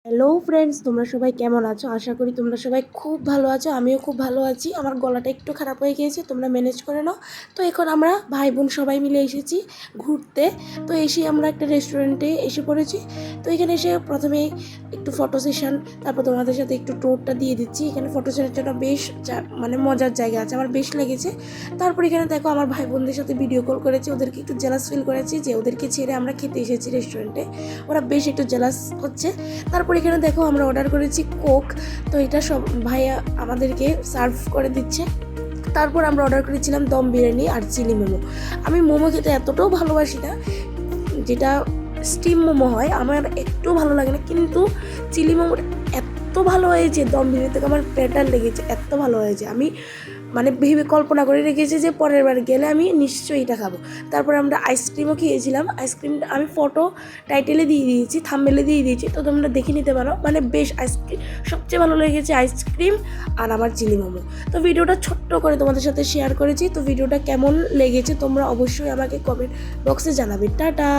Hello friends, তোমরা সবাই কেমন আছো? আশা করি তোমরা সবাই খুব ভালো আছো। আমিও খুব ভালো আছি। আমার গলাটা একটু খারাপ হয়ে গিয়েছে, তোমরা ম্যানেজ করে নাও। তো এখন আমরা ভাই বোন সবাই মিলে এসেছি ঘুরতে। তো এসে আমরা একটা রেস্টুরেন্টে এসে পড়েছি। তো এখানে এসে প্রথমেই একটু ফটো সেশন, তারপর তোমাদের সাথে একটু ট্যুরটা দিয়ে দিচ্ছি। এখানে ফটো সেশনের জন্য বেশ মানে মজার জায়গা আছে, আমার বেশ লেগেছে। তারপর এখানে দেখো আমার ভাই বোনদের সাথে ভিডিও কল করেছি, ওদেরকে একটু জেলাস ফিল করেছি যে ওদেরকে ছেড়ে আমরা খেতে এসেছি রেস্টুরেন্টে। ওরা বেশ একটু জেলাস হচ্ছে। তারপর এখানে দেখো আমরা অর্ডার করেছি কোক। তো এটা সব ভাইয়া আমাদেরকে সার্ভ করে দিচ্ছে। তারপর আমরা অর্ডার করেছিলাম দম বিরিয়ানি আর চিলি মোমো। আমি মোমো খেতে এতটাও ভালোবাসি না, যেটা স্টিম মোমো হয় আমার একটু ভালো লাগে না, কিন্তু চিলি মোমোটা এত ভালো হয়েছে, দম বিরিয়ানি থেকে আমার পেটার লেগেছে, এত ভালো হয়েছে। আমি মানে ভেবে কল্পনা করে রেখেছি যে পরের বার গেলে আমি নিশ্চয়ই এটা খাবো। তারপরে আমরা আইসক্রিমও খেয়েছিলাম। আইসক্রিমটা আমি ফটো টাইটেলে দিয়ে দিয়েছি, থাম্বনেলে দিয়ে দিয়েছি, তো তোমরা দেখে নিতে পারো। মানে বেশ আইসক্রিম সবচেয়ে ভালো লেগেছে আইসক্রিম আর আমার চিলি মোমো। তো ভিডিওটা ছোট্ট করে তোমাদের সাথে শেয়ার করেছি। তো ভিডিওটা কেমন লেগেছে তোমরা অবশ্যই আমাকে কমেন্ট বক্সে জানাবে। টাটা।